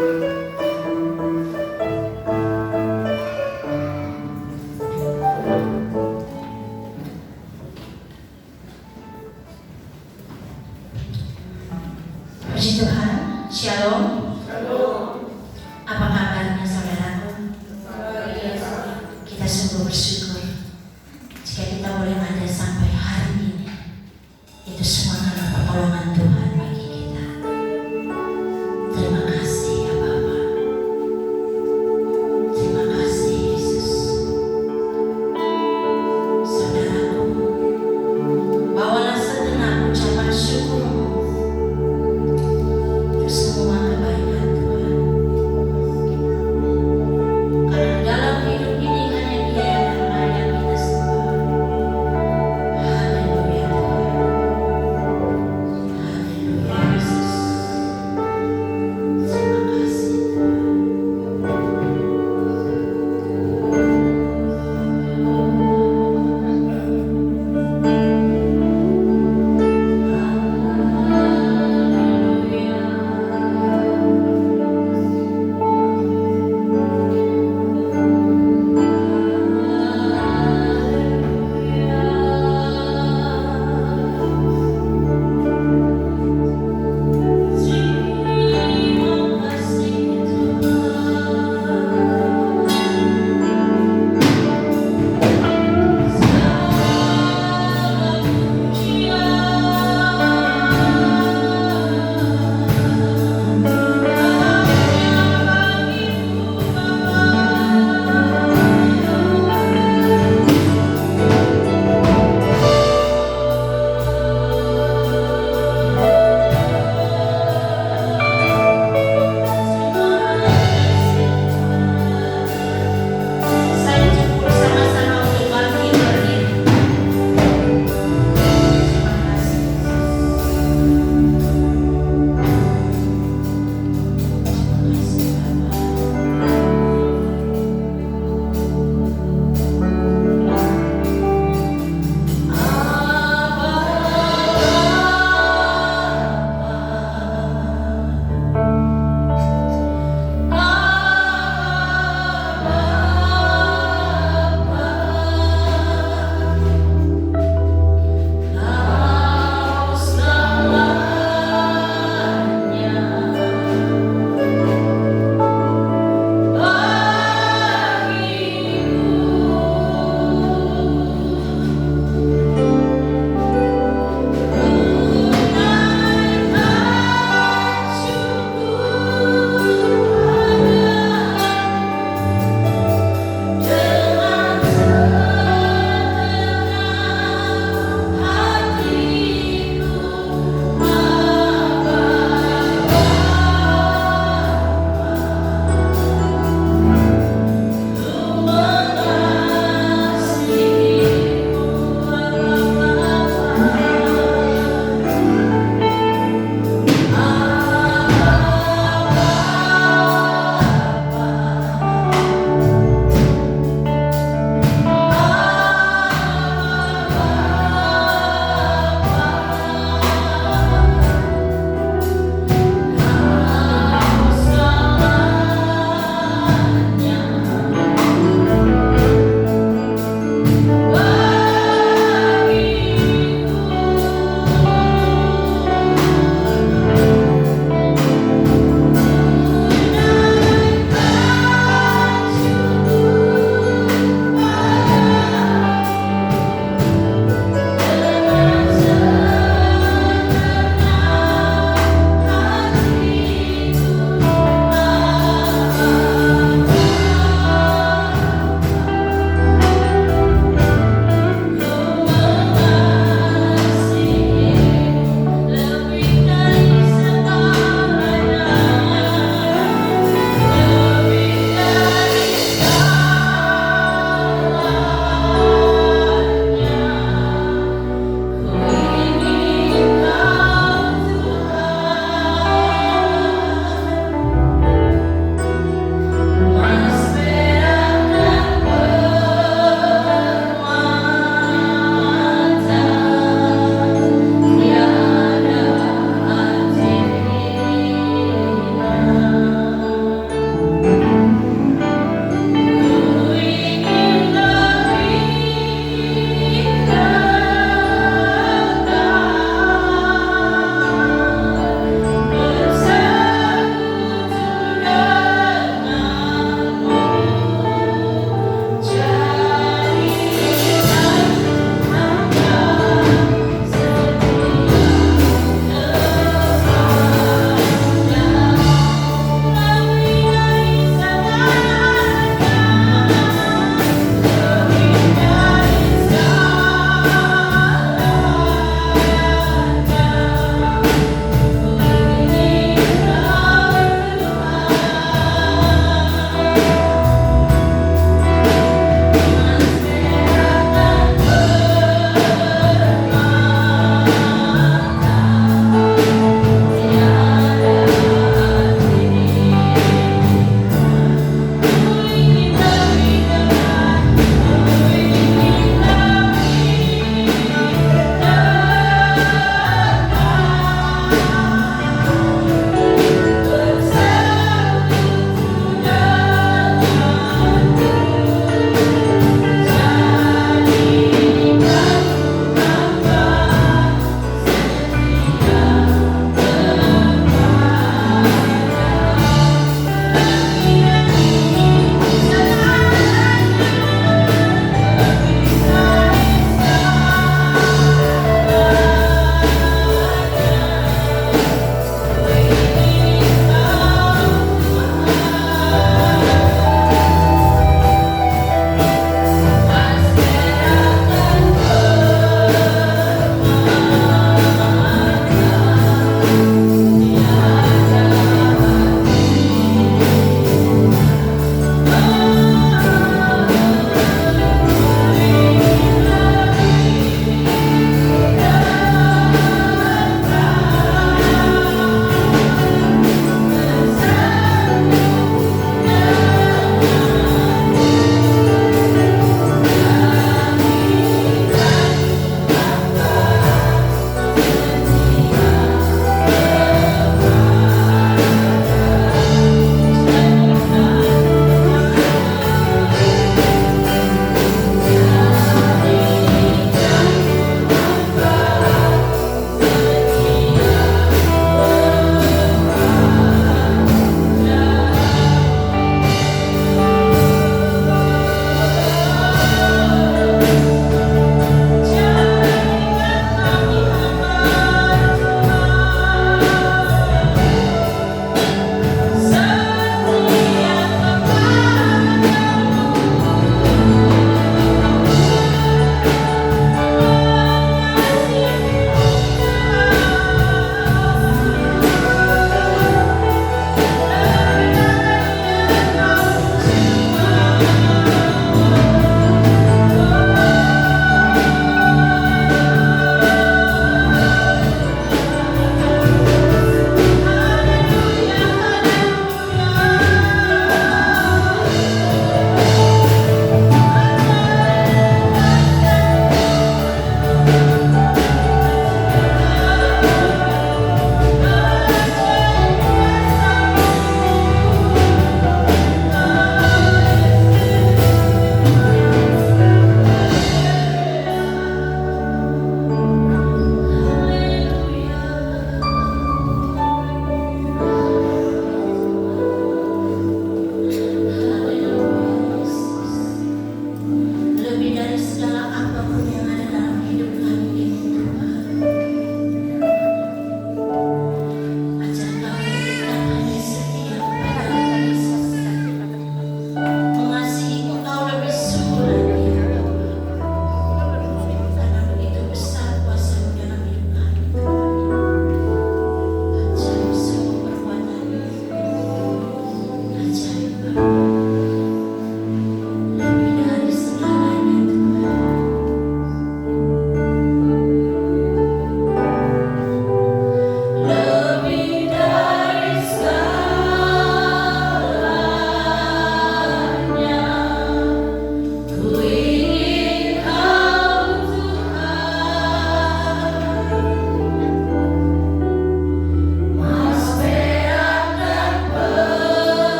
Puji Tuhan, Shalom. Apa kabarnya saudaraku? Kita sungguh bersyukur jika kita boleh ada sampai hari ini. Itu semua karena pertolongan Tuhan bagi kita. Terima kasih ya Bapa. Terima kasih Yesus. Saudaraku, bawalah segenap ucapan syukur semua kebaikan Tuhan. Karena dalam hidup ini hanya Dia yang layak kita sembah. Haleluya Tuhan. Haleluya.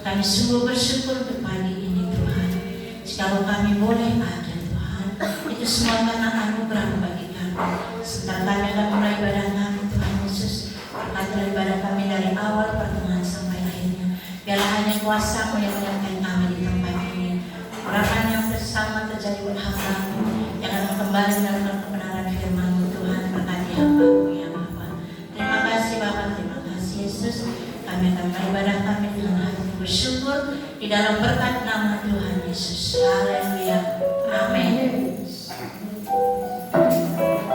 Kami sungguh bersyukur untuk pagi ini Tuhan. Jikalau kami boleh ada Tuhan, itu semua karena anugerah bagi kami. Setelah kami akan mulai ibadah kami Tuhan Yesus, berkatilah ibadah kami dari awal pertengahan sampai akhirnya. Biarlah hanya kuasa-Mu yang menyertai kami di tempat ini. Urapan yang bersama terjadi berhak kami, yang akan kembali dalam kebenaran firman-Mu Tuhan. Berkati hamba-Mu ya Bapa. Terima kasih Bapa, terima kasih Yesus. Kami akan beribadah kami dengan hati bersyukur di dalam berkat nama Tuhan Yesus. Haleluya. Amin.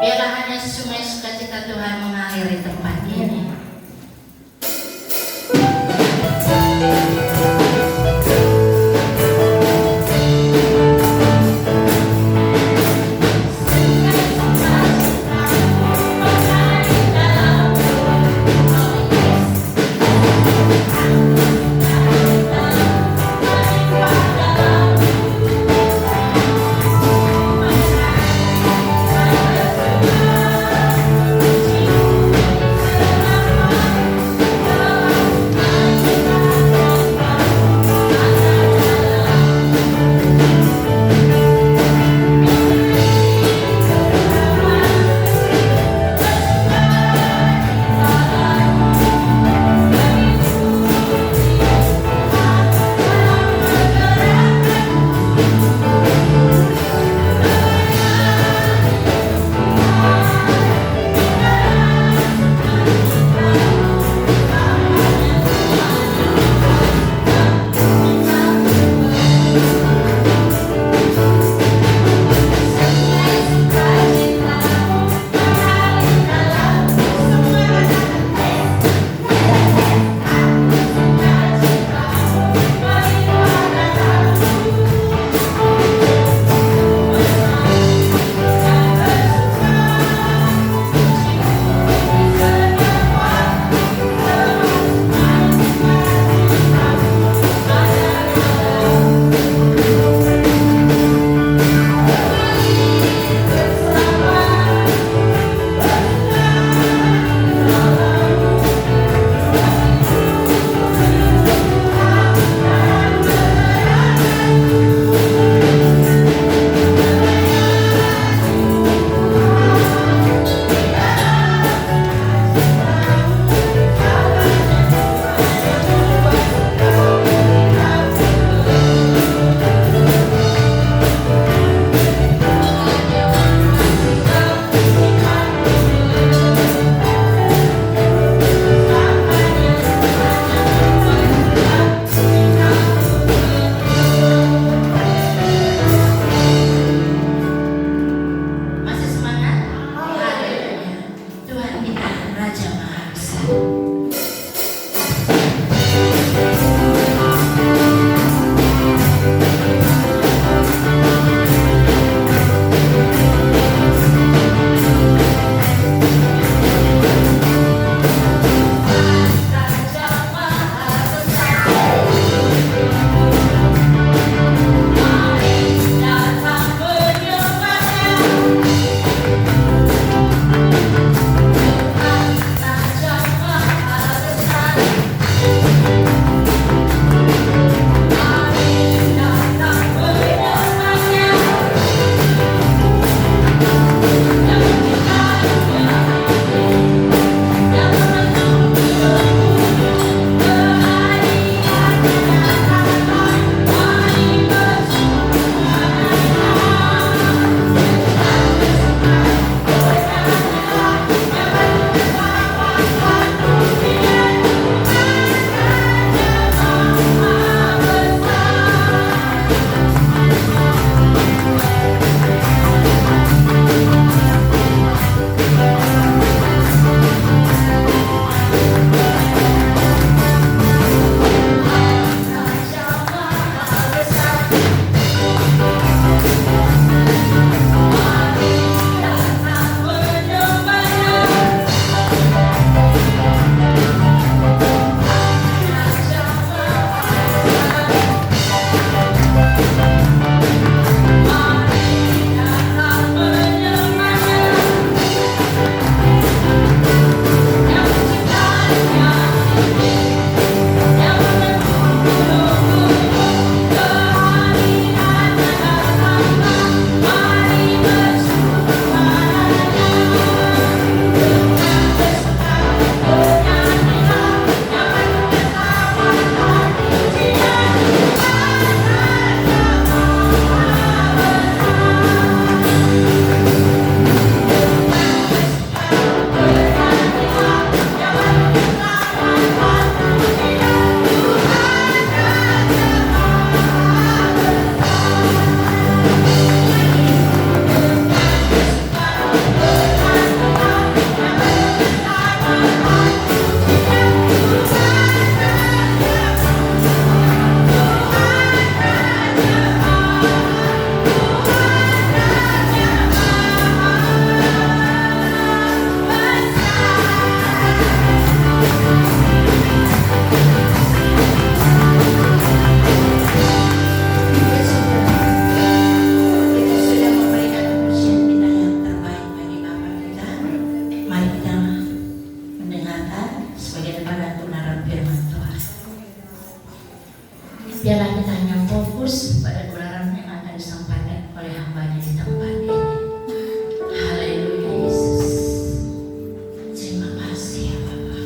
Biarlah hanya sungai sukacita Tuhan mengakhiri tempat ini. Terima Biarlah kita hanya fokus pada kebenaran yang akan disampaikan oleh hamba-Nya di tempat ini. Haleluya Yesus. Terima kasih ya Bapak.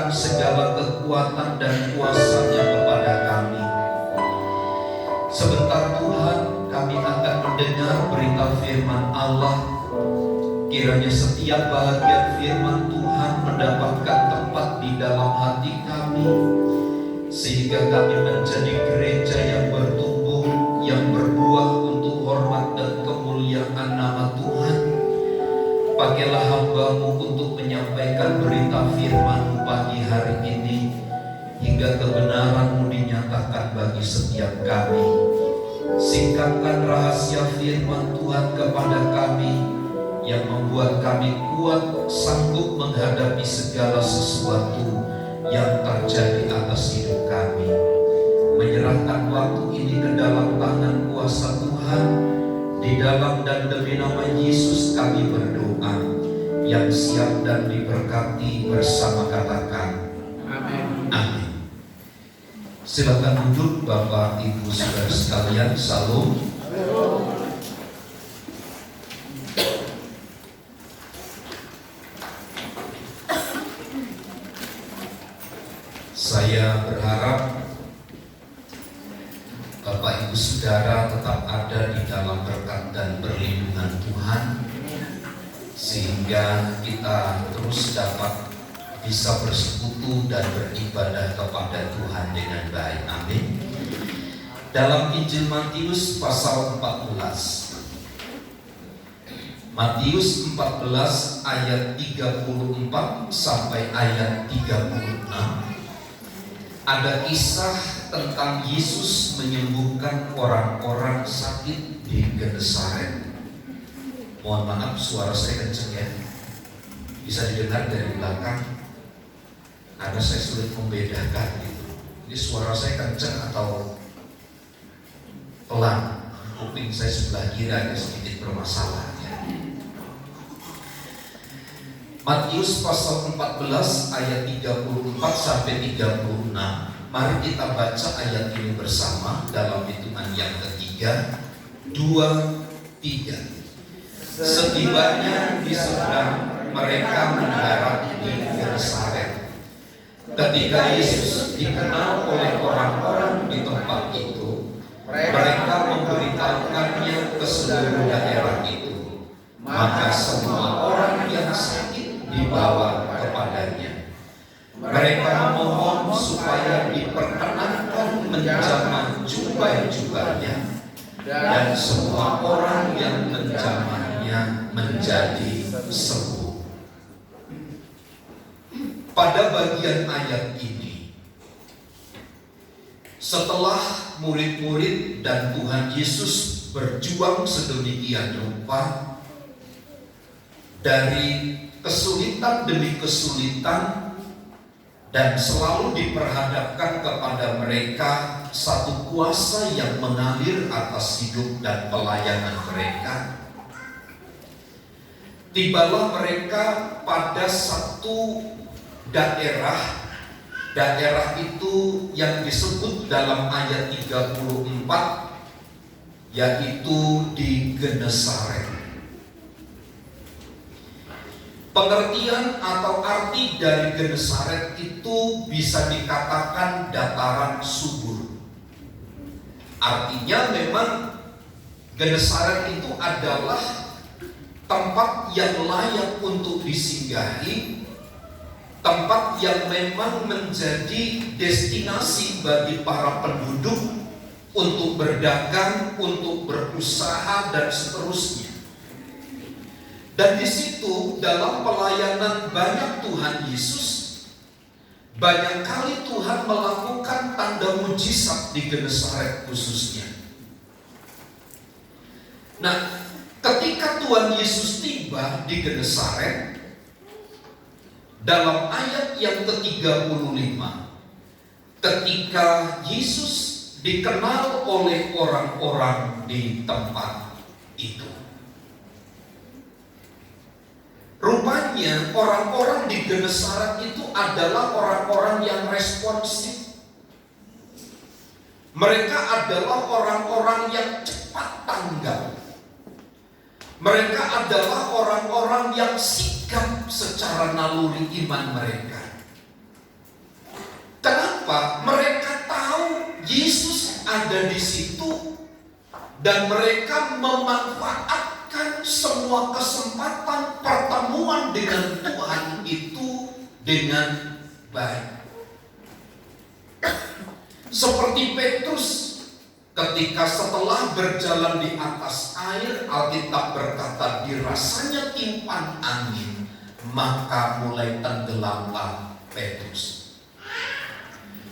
menyerahkan segala kekuatan dan kuasa-Nya kepada kami. Sebentar Tuhan, kami akan mendengar berita firman Allah. Kiranya setiap bahagian firman Tuhan mendapatkan tempat di dalam hati kami, sehingga kami menjadi gereja yang bertumbuh, yang berbuah untuk hormat dan kemuliaan nama Tuhan. Pakailah hamba-Mu untuk menyampaikan berita firman-Mu pagi hari ini, hingga kebenaran-Mu dinyatakan bagi setiap kami. Singkapkan rahasia firman Tuhan kepada kami, yang membuat kami kuat, sanggup menghadapi segala sesuatu yang terjadi atas hidup kami. Menyerahkan waktu ini ke dalam tangan kuasa Tuhan. Di dalam dan demi nama Yesus kami berdoa. Yang siap dan diberkati bersama katakan amin. Amin. Silakan duduk Bapak Ibu Saudara sekalian. Salam. Saya berharap Bapak Ibu Saudara tetap ada di dalam berkat dan perlindungan Tuhan, sehingga kita terus dapat bisa bersekutu dan beribadah kepada Tuhan dengan baik. Amin. Dalam Injil Matius pasal 14, Matius 14 ayat 34 sampai ayat 36, ada kisah tentang Yesus menyembuhkan orang-orang sakit di Genesaret. Mohon maaf, suara saya kenceng ya. Bisa didengar dari belakang, karena saya sulit membedakan gitu. Ini suara saya kenceng atau pelan. Kuping saya sebelah kiri ada sedikit bermasalah ya. Matius pasal 14 ayat 34 sampai 36. Mari kita baca ayat ini bersama dalam hitungan yang ketiga, 2, 3. Setibanya di seberang, mereka mendarat di Genesaret. Ketika Yesus dikenal oleh orang-orang di tempat itu, mereka memberitahukannya ke seluruh daerah itu. Maka semua orang yang sakit dibawa kepadanya. Mereka memohon supaya diperkenankan menjamah jubah-jubahnya, dan semua orang yang menjamahnya menjadi sembuh. Pada bagian ayat ini, setelah murid-murid dan Tuhan Yesus berjuang sedemikian rupa dari kesulitan demi kesulitan, dan selalu diperhadapkan kepada mereka satu kuasa yang mengalir atas hidup dan pelayanan mereka, tibalah mereka pada satu daerah itu yang disebut dalam ayat 34, yaitu di Genesaret. Pengertian atau arti dari Genesaret itu bisa dikatakan dataran subur. Artinya memang Genesaret itu adalah tempat yang layak untuk disinggahi, tempat yang memang menjadi destinasi bagi para penduduk untuk berdagang, untuk berusaha dan seterusnya. Dan di situ dalam pelayanan banyak Tuhan Yesus, banyak kali Tuhan melakukan tanda mujizat di Genesaret khususnya. Nah, ketika Tuhan Yesus tiba di Genesaret, dalam ayat yang ke-35, ketika Yesus dikenal oleh orang-orang di tempat itu, rupanya orang-orang di Genesaret itu adalah orang-orang yang responsif. Mereka adalah orang-orang yang cepat tanggap. Mereka adalah orang-orang yang sigap secara naluri iman mereka. Kenapa? Mereka tahu Yesus ada di situ dan mereka memanfaatkan semua kesempatan pertemuan dengan Tuhan itu dengan baik. Seperti Petrus ketika setelah berjalan di atas air, Alkitab berkata dirasanya tiupan angin, maka mulai tenggelamlah Petrus.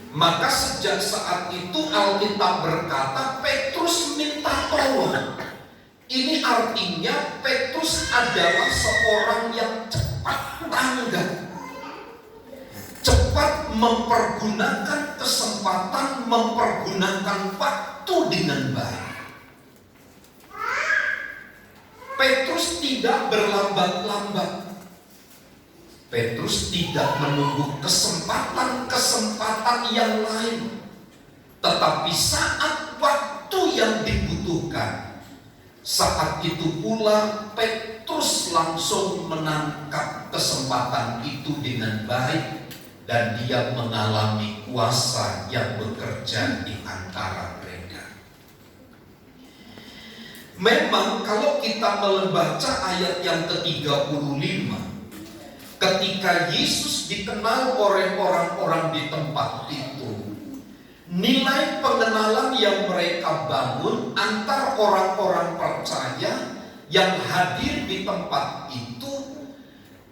Maka sejak saat itu Alkitab berkata Petrus minta tolong. Ini artinya Petrus adalah seorang yang cepat tanggap, cepat mempergunakan kesempatan, mempergunakan waktu dengan baik. Petrus tidak berlambat-lambat. Petrus tidak menunggu kesempatan-kesempatan yang lain. Tetapi saat waktu yang dibutuhkan, saat itu pula Petrus langsung menangkap kesempatan itu dengan baik. Dan dia mengalami kuasa yang bekerja di antara mereka. Memang kalau kita membaca ayat yang ke-35, ketika Yesus dikenal oleh orang-orang di tempat itu, nilai pengenalan yang mereka bangun antar orang-orang percaya yang hadir di tempat itu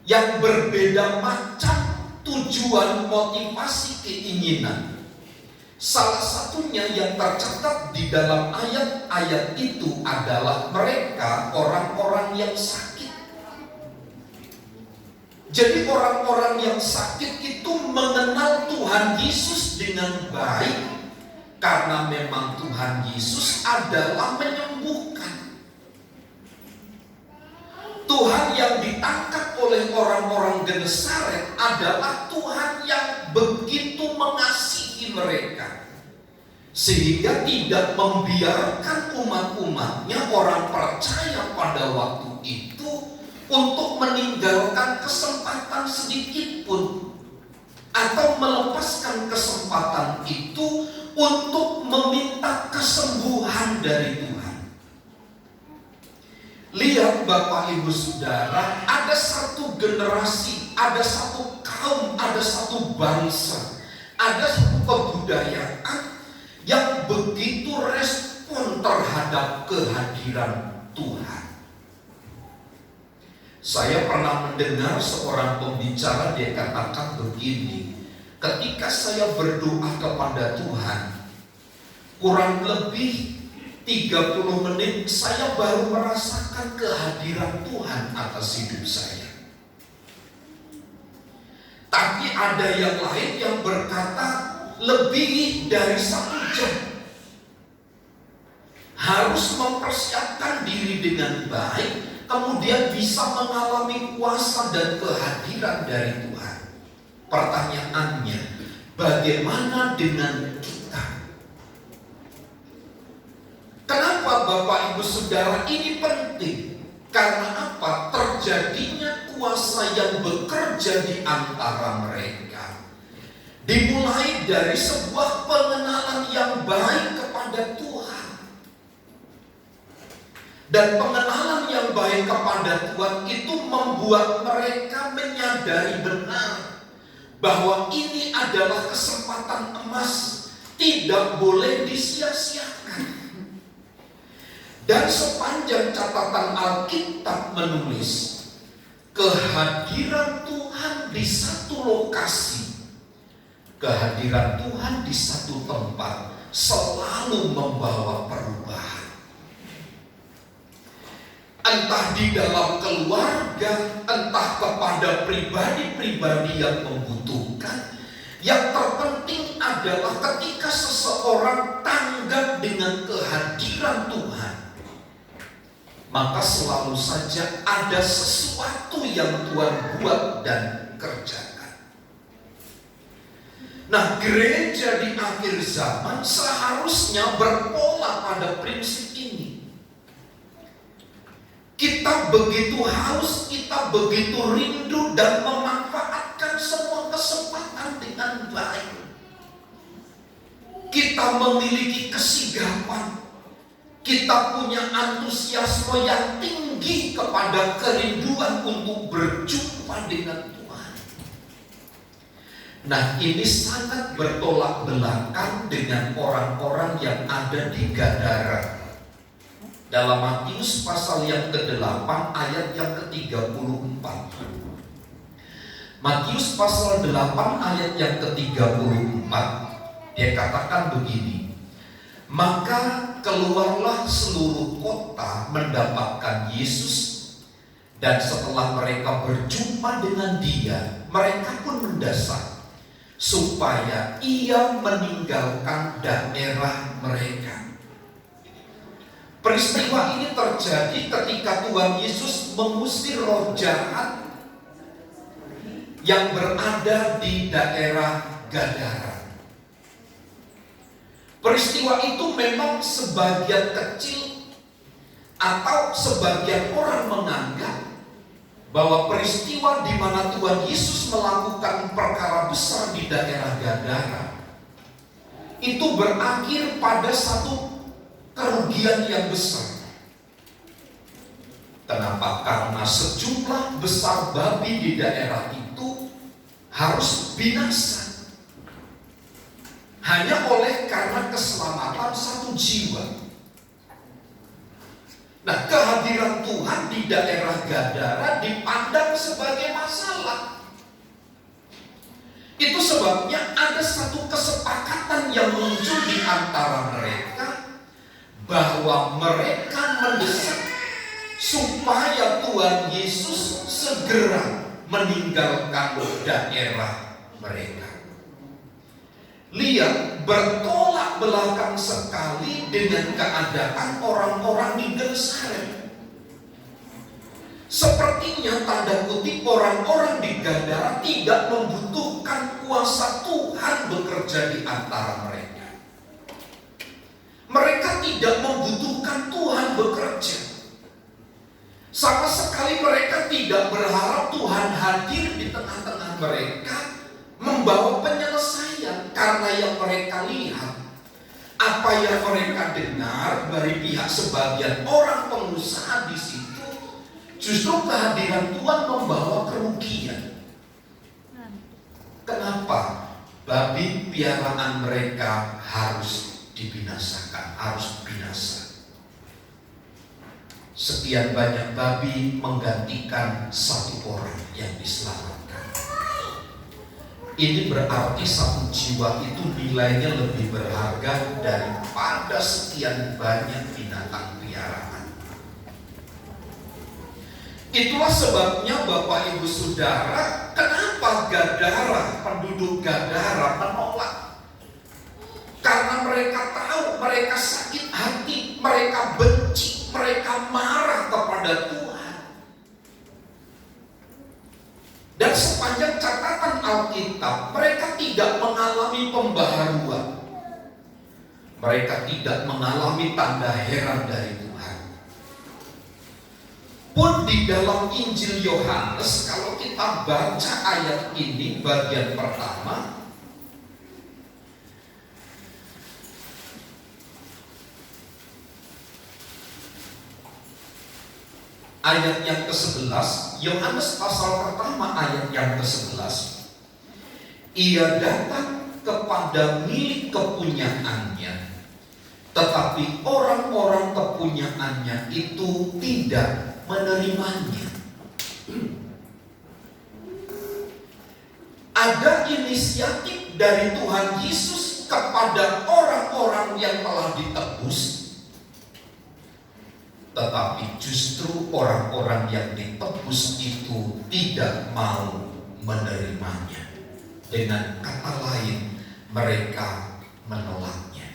yang berbeda macam tujuan, motivasi, keinginan. Salah satunya yang tercatat di dalam ayat-ayat itu adalah mereka orang-orang yang sakit. Jadi orang-orang yang sakit itu mengenal Tuhan Yesus dengan baik karena memang Tuhan Yesus adalah menyembuhkan. Tuhan yang ditangkap oleh orang-orang Genesaret adalah Tuhan yang begitu mengasihi mereka, sehingga tidak membiarkan umat-umatnya orang percaya pada waktu itu untuk meninggalkan kesempatan sedikit pun atau melepaskan kesempatan itu untuk meminta kesembuhan dari Tuhan. Lihat Bapak Ibu Saudara, ada satu generasi, ada satu kaum, ada satu bangsa, ada satu kebudayaan yang begitu respon terhadap kehadiran Tuhan. Saya pernah mendengar seorang pembicara, dia katakan begini, ketika saya berdoa kepada Tuhan, kurang lebih 30 menit saya baru merasakan kehadiran Tuhan atas hidup saya. Tapi ada yang lain yang berkata lebih dari 1 jam. Harus mempersiapkan diri dengan baik, kemudian bisa mengalami kuasa dan kehadiran dari Tuhan. Pertanyaannya, bagaimana dengan kita? Kenapa Bapak Ibu Saudara ini penting? Karena apa? Terjadinya kuasa yang bekerja di antara mereka dimulai dari sebuah pengenalan yang baik kepada Tuhan. Dan pengenalan yang baik kepada Tuhan itu membuat mereka menyadari benar bahwa ini adalah kesempatan emas, tidak boleh disia-siakan. Dan sepanjang catatan Alkitab menulis, kehadiran Tuhan di satu lokasi, kehadiran Tuhan di satu tempat selalu membawa perubahan. Entah di dalam keluarga, entah kepada pribadi-pribadi yang membutuhkan. Yang terpenting adalah ketika seseorang tanggap dengan kehadiran Tuhan, maka selalu saja ada sesuatu yang Tuhan buat dan kerjakan. Nah, gereja di akhir zaman seharusnya berpola pada prinsip ini. Kita begitu haus, kita begitu rindu dan memanfaatkan semua kesempatan dengan baik. kita memiliki kesigapan, kita punya antusiasme yang tinggi kepada kerinduan untuk berjumpa dengan Tuhan. Nah, ini sangat bertolak belakang dengan orang-orang yang ada di Gadara. Dalam Matius pasal yang ke-8 ayat yang ke-34. Matius pasal 8 ayat yang ke-34, dia katakan begini, maka keluarlah seluruh kota mendapatkan Yesus, dan setelah mereka berjumpa dengan dia, mereka pun mendesak supaya ia meninggalkan daerah mereka. Peristiwa ini terjadi ketika Tuhan Yesus mengusir roh jahat yang berada di daerah Gadara. Peristiwa itu memang sebagian kecil atau sebagian orang menganggap bahwa peristiwa di mana Tuhan Yesus melakukan perkara besar di daerah Gadara itu berakhir pada satu kerugian yang besar. Kenapa? Karena sejumlah besar babi di daerah itu harus binasa hanya oleh karena keselamatan satu jiwa. Nah, kehadiran Tuhan di daerah Gadara dipandang sebagai masalah. Itu sebabnya ada satu kesepakatan yang muncul di antara mereka, bahwa mereka mendesak supaya Tuhan Yesus segera meninggalkan daerah mereka. Lihat, bertolak belakang sekali dengan keadaan orang-orang di Genesaret. Sepertinya tanda kutip orang-orang di Gadara tidak membutuhkan kuasa Tuhan bekerja di antara mereka. Mereka tidak membutuhkan Tuhan bekerja. Sama sekali mereka tidak berharap Tuhan hadir di tengah-tengah mereka membawa penyelesaian, karena yang mereka lihat, apa yang mereka dengar dari pihak sebagian orang pengusaha di situ, justru kehadiran Tuhan membawa kerugian. Kenapa? Babi piaraan mereka harus dibinasakan, harus binasa. Sekian banyak babi menggantikan satu orang yang diselamatkan. Ini berarti satu jiwa itu nilainya lebih berharga daripada sekian banyak binatang piaraan. Itulah sebabnya Bapak Ibu Saudara, kenapa Gadara, penduduk Gadara menolak? Karena mereka tahu, mereka sakit hati, mereka benci, mereka marah kepada Tuhan. Dan sepanjang catatan Alkitab, mereka tidak mengalami pembaharuan. Mereka tidak mengalami tanda heran dari Tuhan. Pun di dalam Injil Yohanes, kalau kita baca ayat ini bagian pertama, ayat yang ke-11, Yohanes pasal pertama ayat yang ke-11. Ia datang kepada milik kepunyaannya, tetapi orang-orang kepunyaannya itu tidak menerimanya. Ada inisiatif dari Tuhan Yesus kepada orang-orang yang telah ditebus, tetapi justru orang-orang yang ditebus itu tidak mau menerimanya. Dengan kata lain, mereka menolaknya.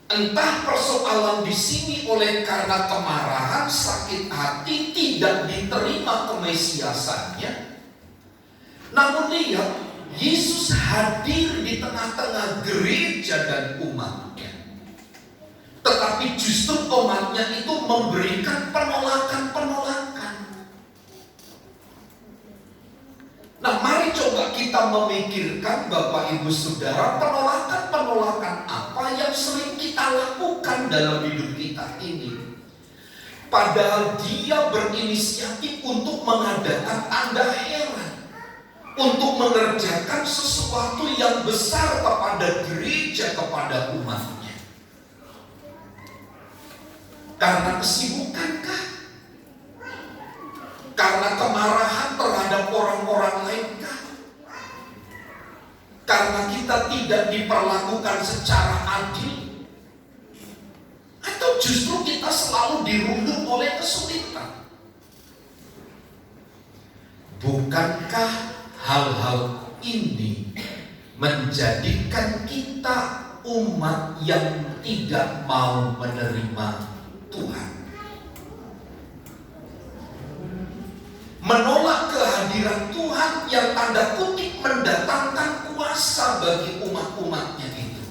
Entah persoalan di sini oleh karena kemarahan, sakit hati, tidak diterima kemesiasannya. Namun lihat, Yesus hadir di tengah-tengah gereja dan umatnya. Tetapi justru umatnya itu memberikan penolakan-penolakan. Nah, mari Mari coba kita memikirkan Bapak Ibu Saudara, penolakan-penolakan apa yang sering kita lakukan dalam hidup kita ini. Padahal dia berinisiatif untuk mengadakan tanda heran, untuk mengerjakan sesuatu yang besar kepada gereja, kepada umatnya. Karena kesibukankah? Karena kemarahan terhadap orang-orang lainkah? Karena kita tidak diperlakukan secara adil? Atau justru kita selalu dirundung oleh kesulitan? Bukankah hal-hal ini menjadikan kita umat yang tidak mau menerima Tuhan? Menolak kehadiran Tuhan yang tanda kutip mendatangkan kuasa bagi umat-umatnya itu.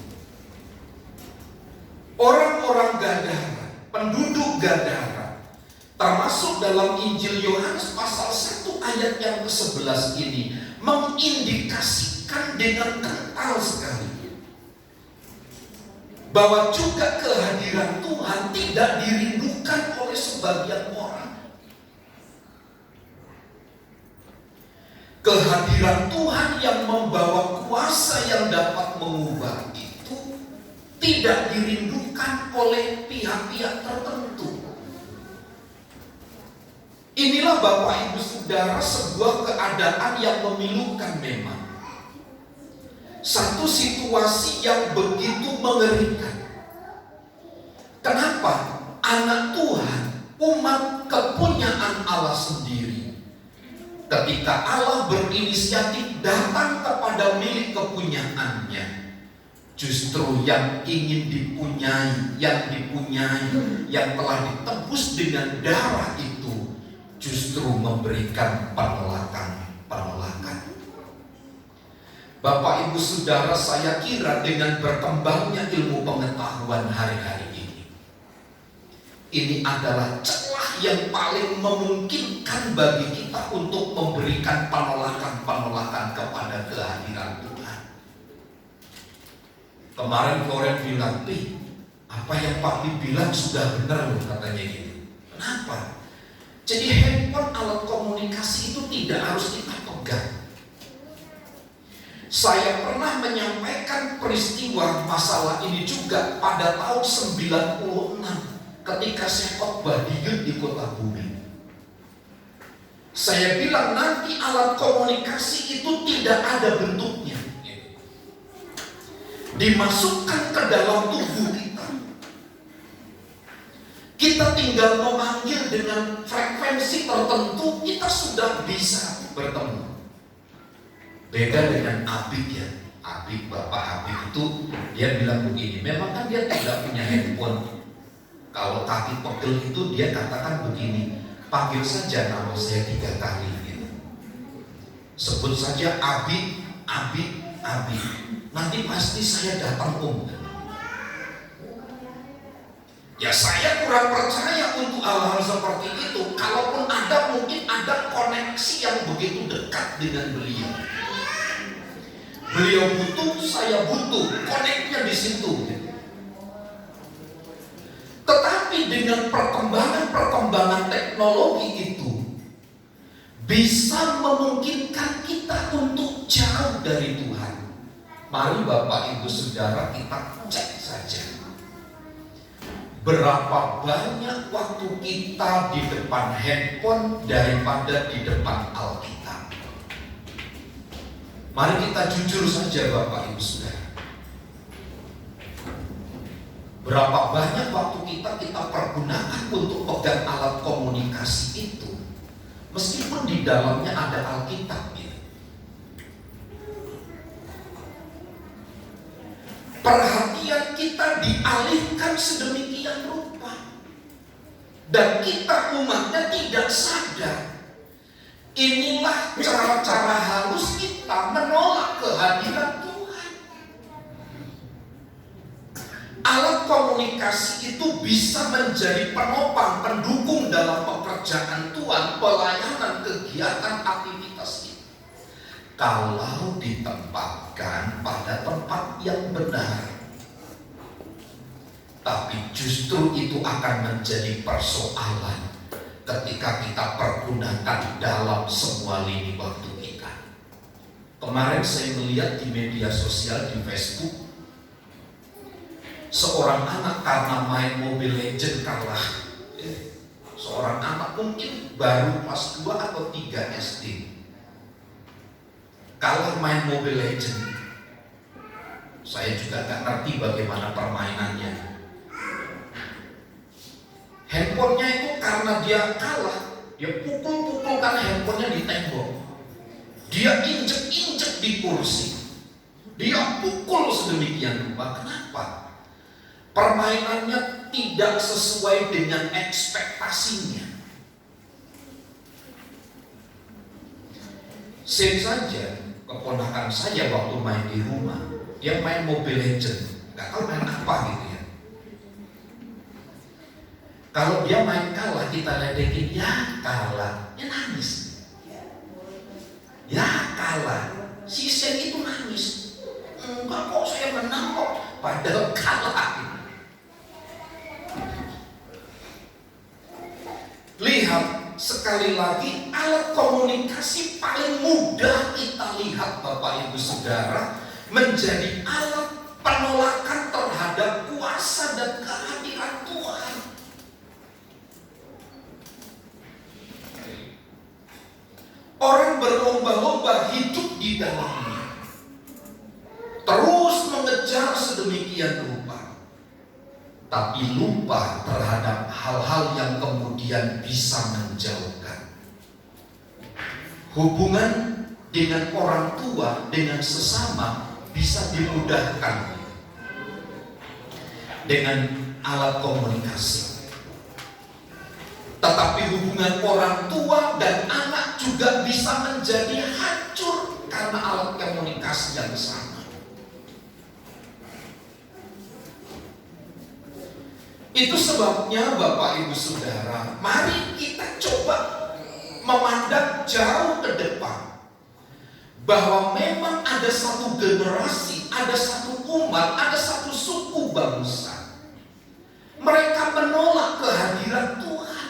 Orang-orang Gadara, penduduk Gadara, termasuk dalam Injil Yohanes pasal 1 ayat yang ke-11 ini, mengindikasikan dengan kental sekali bahwa juga kehadiran Tuhan tidak dirindukan oleh sebagian orang. Kehadiran Tuhan yang membawa kuasa yang dapat mengubah itu tidak dirindukan oleh pihak-pihak tertentu. Inilah Bapak Ibu Saudara sebuah keadaan yang memilukan memang. Satu situasi yang begitu mengerikan. Kenapa? Anak Tuhan, umat kepunyaan Allah sendiri, ketika Allah berinisiatif datang kepada milik kepunyaannya, justru yang ingin dipunyai, yang telah ditebus dengan darah itu, justru memberikan penolakan. Bapak Ibu Saudara, saya kira dengan berkembangnya ilmu pengetahuan hari-hari ini adalah celah yang paling memungkinkan bagi kita untuk memberikan penolakan kepada kehadiran Tuhan. Kemarin Floren bilang, apa yang Pak Pi bilang sudah benar loh, katanya gitu. Kenapa? Jadi handphone, alat komunikasi itu tidak harus kita pegang. Saya pernah menyampaikan peristiwa masalah ini juga pada tahun 96 ketika saya khotbah di Kota Bumi. Saya bilang nanti alat komunikasi itu tidak ada bentuknya, dimasukkan ke dalam tubuh kita. Kita tinggal memanggil dengan frekuensi tertentu, kita sudah bisa bertemu. Beda dengan Abik ya. Bapak Abik itu dia bilang begini, memang kan dia tidak punya handphone. Kalau kaki pegel itu dia katakan begini, panggil saja nama saya 3 kali gitu. Sebut saja Abik, nanti pasti saya datang Ya saya kurang percaya untuk hal-hal seperti itu. Kalaupun ada, mungkin ada koneksi yang begitu dekat dengan beliau. Beliau butuh, saya butuh, koneknya di situ. Tetapi dengan perkembangan teknologi itu bisa memungkinkan kita untuk jauh dari Tuhan. Mari Bapak Ibu Saudara kita cek saja. Berapa banyak waktu kita di depan handphone daripada di depan Alkitab? Mari kita jujur saja Bapak Ibu Saudara. Berapa banyak waktu kita pergunakan untuk pegang alat komunikasi itu, meskipun di dalamnya ada Alkitab ya. Perhatian kita dialihkan sedemikian rupa, dan kita umatnya tidak sadar. Inilah cara-cara halus kita menolak kehadiran Tuhan. Alat komunikasi itu bisa menjadi penopang, pendukung dalam pekerjaan Tuhan, pelayanan, kegiatan, aktivitas kita. kalau ditempatkan pada tempat yang benar. Tapi justru itu akan menjadi persoalan ketika kita pergunakan dalam semua lini waktu kita. Kemarin saya melihat di media sosial, di Facebook, seorang anak karena main Mobile Legends kalah. Seorang anak mungkin baru kelas 2 atau 3 SD. Kalah main Mobile Legends. Saya juga gak ngerti bagaimana permainannya. Handphonenya itu karena dia kalah, dia pukul-pukulkan handphonenya di tembok. Dia injek-injek di kursi. Dia pukul sedemikian rupa. Kenapa? Permainannya tidak sesuai dengan ekspektasinya. Same saja, keponakan saya waktu main di rumah, dia main Mobile Legends, nggak tahu main apa gitu ya. Kalau dia main kalah, kita ledekin, ya kalah, dia nangis. Ya kalah, si Sen itu nangis. Enggak kok, saya menang kok, padahal kalah. Lihat, sekali lagi alat komunikasi paling mudah kita lihat Bapak Ibu Saudara menjadi alat penolakan terhadap kuasa dan kehadiran Tuhan. Orang berlomba-lomba hidup di dalamnya, terus mengejar sedemikian rupa, tapi lupa terhadap hal-hal yang kemudian bisa menjauhkan. Hubungan dengan orang tua, dengan sesama bisa dimudahkan dengan alat komunikasi. Tetapi hubungan orang tua dan anak juga bisa menjadi hancur karena alat komunikasi yang sama. Itu sebabnya Bapak Ibu Saudara, mari kita coba memandang jauh ke depan, bahwa memang ada satu generasi, ada satu umat, ada satu suku bangsa, mereka menolak kehadiran Tuhan.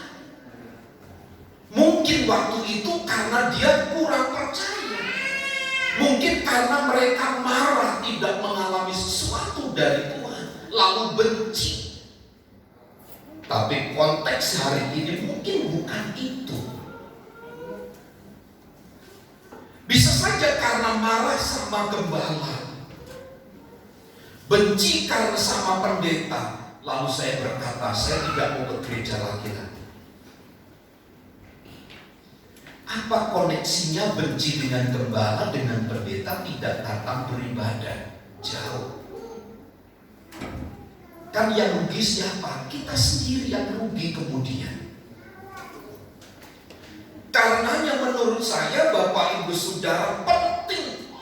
Mungkin waktu itu karena dia kurang percaya, mungkin karena mereka marah tidak mengalami sesuatu dari Tuhan, lalu benci. Tapi konteks hari ini mungkin bukan itu. Bisa saja karena marah sama gembala, benci karena sama pendeta, lalu saya berkata, saya tidak mau ke gereja lagi. Apa koneksinya benci dengan gembala dengan pendeta tidak datang beribadah? Jauh. Kan yang rugi siapa? Kita sendiri yang rugi kemudian. Karenanya menurut saya Bapak Ibu Saudara penting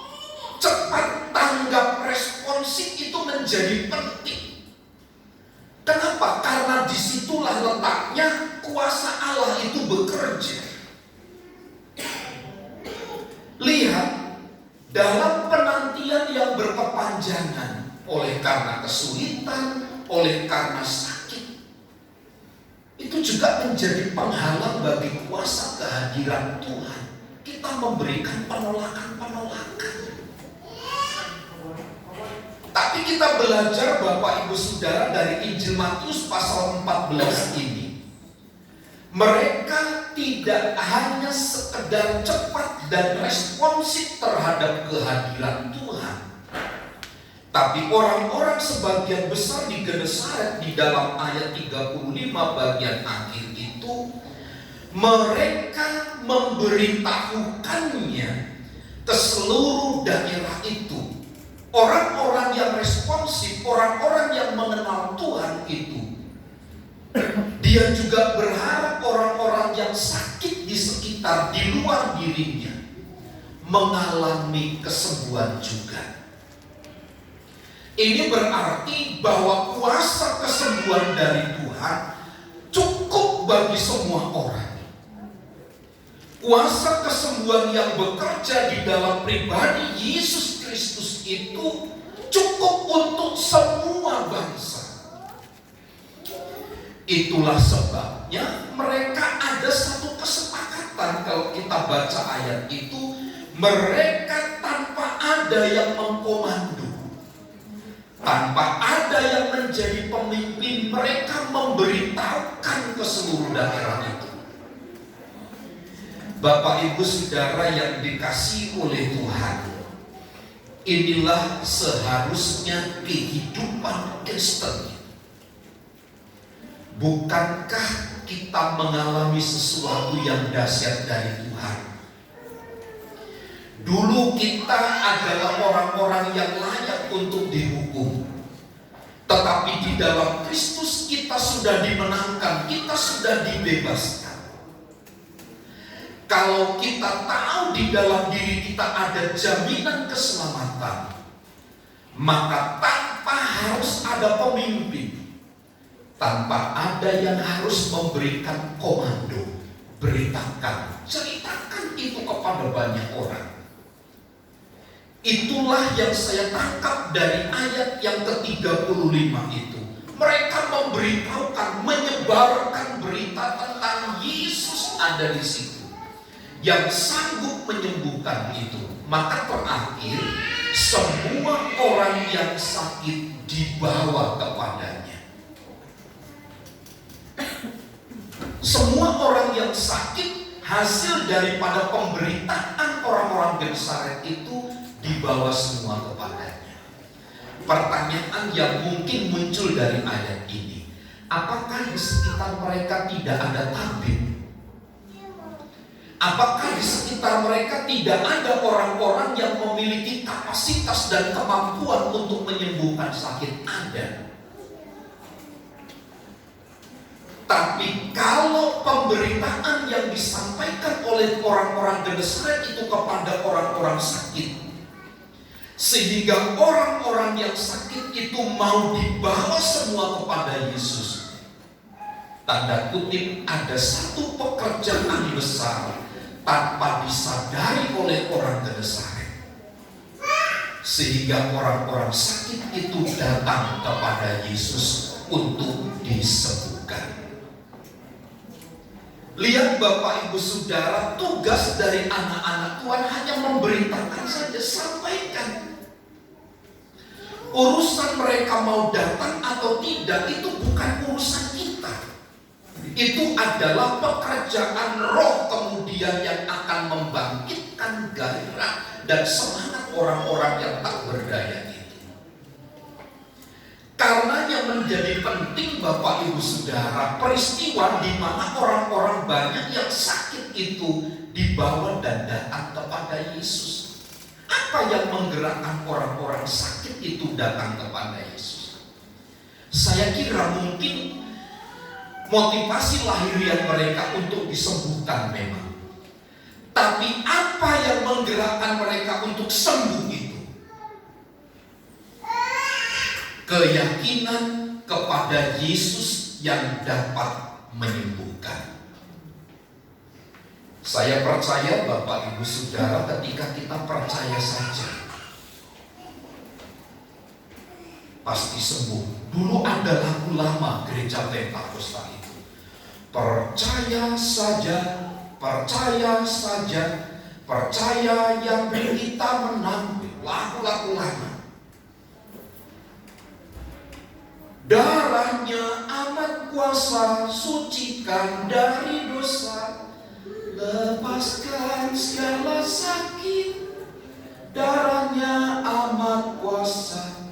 cepat tanggap responsif itu menjadi penting. Kenapa? Karena disitulah letaknya kuasa Allah itu bekerja. Lihat, dalam penantian yang berkepanjangan oleh karena kesulitan, oleh karena sakit, itu juga menjadi penghalang bagi kuasa kehadiran Tuhan. Kita memberikan penolakan-penolakan. Tapi kita belajar Bapak Ibu Saudara dari Injil Matius pasal 14 ini. Mereka tidak hanya sekedar cepat dan responsif terhadap kehadiran Tuhan, tapi orang-orang sebagian besar di Genesaret di dalam ayat 35 bagian akhir itu, mereka memberitahukannya ke seluruh daerah itu. Orang-orang yang responsif, orang-orang yang mengenal Tuhan itu, dia juga berharap orang-orang yang sakit di sekitar, di luar dirinya, mengalami kesembuhan juga. Ini berarti bahwa kuasa kesembuhan dari Tuhan cukup bagi semua orang. Kuasa kesembuhan yang bekerja di dalam pribadi Yesus Kristus itu cukup untuk semua bangsa. Itulah sebabnya mereka ada satu kesepakatan. Kalau kita baca ayat itu, mereka tanpa ada yang mengkomando, tanpa ada yang menjadi pemimpin, mereka memberitahukan ke seluruh daerah itu. Bapak Ibu Saudara yang dikasihi oleh Tuhan, inilah seharusnya kehidupan Kristen. Bukankah kita mengalami sesuatu yang dahsyat dari Tuhan? Dulu kita adalah orang-orang yang layak untuk dihukum, tetapi di dalam Kristus kita sudah dimenangkan, kita sudah dibebaskan. Kalau kita tahu di dalam diri kita ada jaminan keselamatan, maka tanpa harus ada pemimpin, tanpa ada yang harus memberikan komando, beritakan, ceritakan itu kepada banyak orang. Itulah yang saya tangkap dari ayat yang ke-35 itu. Mereka memberitahukan, menyebarkan berita tentang Yesus ada di situ, yang sanggup menyembuhkan itu. Maka terakhir, semua orang yang sakit dibawa kepadanya. Semua orang yang sakit hasil daripada pemberitaan orang-orang Gensaret itu dibawa semua kepadanya. Pertanyaan yang mungkin muncul dari ayat ini, apakah di sekitar mereka tidak ada tabib? Apakah di sekitar mereka tidak ada orang-orang yang memiliki kapasitas dan kemampuan untuk menyembuhkan sakit? Ada. Tapi kalau pemberitaan yang disampaikan oleh orang-orang Gensaret itu kepada orang-orang sakit, sehingga orang-orang yang sakit itu mau dibawa semua kepada Yesus, tanda kutip ada satu pekerjaan besar tanpa disadari oleh orang Gensaret, sehingga orang-orang sakit itu datang kepada Yesus untuk disembuhkan. Lihat Bapak Ibu Saudara, tugas dari anak-anak Tuhan hanya memberitakan saja, sampaikan. Urusan mereka mau datang atau tidak itu bukan urusan kita. Itu adalah pekerjaan Roh kemudian yang akan membangkitkan gairah dan semangat orang-orang yang tak berdaya itu. Karena yang menjadi penting Bapak Ibu Saudara, peristiwa di mana orang-orang banyak yang sakit itu dibawa dan datang kepada Yesus. Apa yang menggerakkan orang-orang sakit itu datang kepada Yesus? Saya kira mungkin motivasi lahiriah mereka untuk disembuhkan memang. Tapi apa yang menggerakkan mereka untuk sembuh itu? Keyakinan kepada Yesus yang dapat menyembuhkan. Saya percaya Bapak Ibu Saudara, ketika kita percaya saja pasti sembuh. Dulu ada lagu lama gereja Pentakosta itu, percaya saja, percaya saja, percaya yang kita menang. Lagu-lagu lama. Darahnya amat kuasa, sucikan dari dosa, lepaskan segala sakit. Darahnya amat kuasa.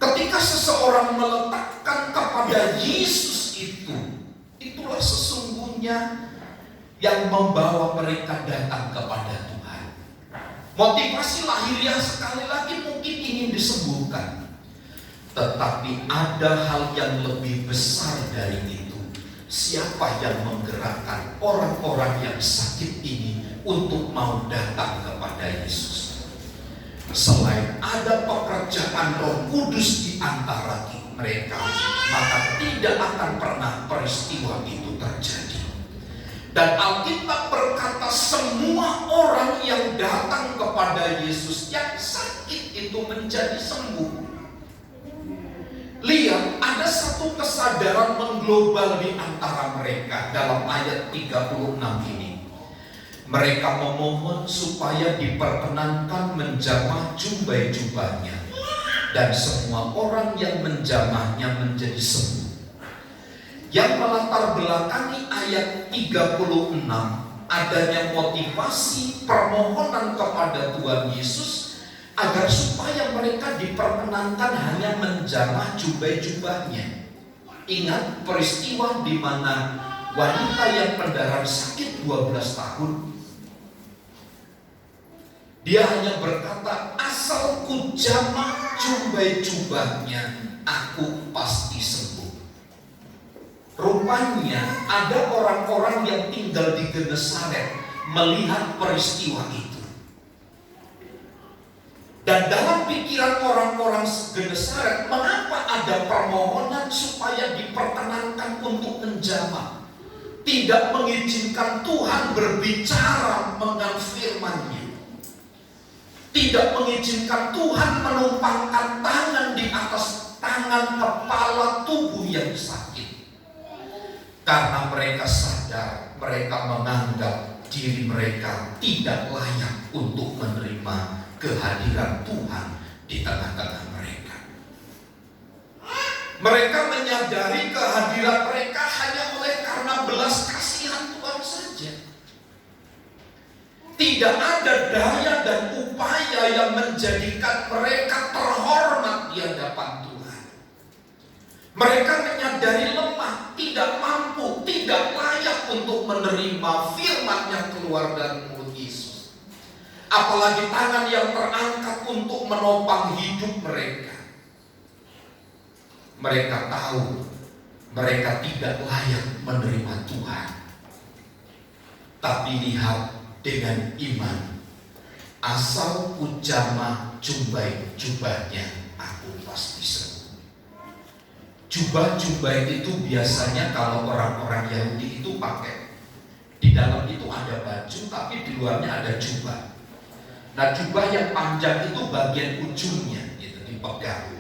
Ketika seseorang meletakkan kepada Yesus itu, itulah sesungguhnya yang membawa mereka datang kepada Tuhan. Motivasi lahiriah sekali lagi mungkin ingin disembuhkan, tetapi ada hal yang lebih besar dari itu. Siapa yang menggerakkan orang-orang yang sakit ini untuk mau datang kepada Yesus? Selain ada pekerjaan Roh Kudus di antara mereka, maka tidak akan pernah peristiwa itu terjadi. Dan Alkitab berkata semua orang yang datang kepada Yesus yang sakit itu menjadi sembuh. Lihat, ada satu kesadaran mengglobal di antara mereka dalam ayat 36 ini. Mereka memohon supaya diperkenankan menjamah jubah-jubahnya, dan semua orang yang menjamahnya menjadi sembuh. Yang melatar belakangi ayat 36 adanya motivasi permohonan kepada Tuhan Yesus agar supaya mereka diperkenankan hanya menjamah jubah-jubahnya. Ingat peristiwa di mana wanita yang pendarahan sakit 12 tahun, dia hanya berkata, asal ku jamah jubah-jubahnya, aku pasti sembuh. Rupanya ada orang-orang yang tinggal di Genesaret melihat peristiwa itu. Dan dalam pikiran orang-orang Genesaret, mengapa ada permohonan supaya diperkenankan untuk menjamah? Tidak mengizinkan Tuhan berbicara dengan firman-Nya. Tidak mengizinkan Tuhan menumpangkan tangan di atas tangan kepala tubuh yang sakit. Karena mereka sadar, mereka menganggap diri mereka tidak layak untuk menerima kehadiran Tuhan di tengah-tengah mereka. Mereka menyadari kehadiran mereka hanya oleh karena belas kasihan Tuhan saja. Tidak ada daya dan upaya yang menjadikan mereka terhormat di hadapan Tuhan. Mereka menyadari lemah, tidak mampu, tidak layak untuk menerima firman yang keluar dari mulut Yesus. Apalagi tangan yang terangkat untuk menopang hidup mereka. Mereka tahu mereka tidak layak menerima Tuhan. Tapi lihat, dengan iman, asal ku jamah jubah-jubahnya, aku pasti sembuh. Jubah-jubah itu biasanya kalau orang-orang Yahudi itu pakai, di dalam itu ada baju tapi di luarnya ada jubah. Nah, jubah yang panjang itu bagian ujungnya gitu, dipegang.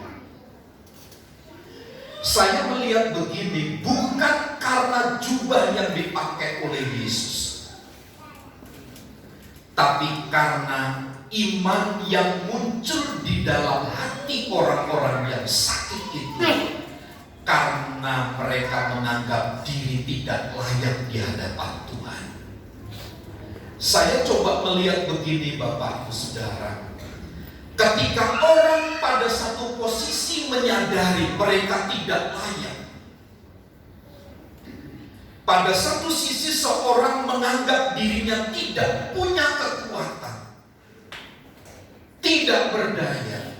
Saya melihat begini, bukan karena jubah yang dipakai oleh Yesus, tapi karena iman yang muncul di dalam hati orang-orang yang sakit itu. Karena mereka menganggap diri tidak layak di hadapan Tuhan. Saya coba melihat begini Bapak Ibu Saudara. Ketika orang pada satu posisi menyadari mereka tidak layak, pada satu sisi seorang menganggap dirinya tidak punya kekuatan, tidak berdaya,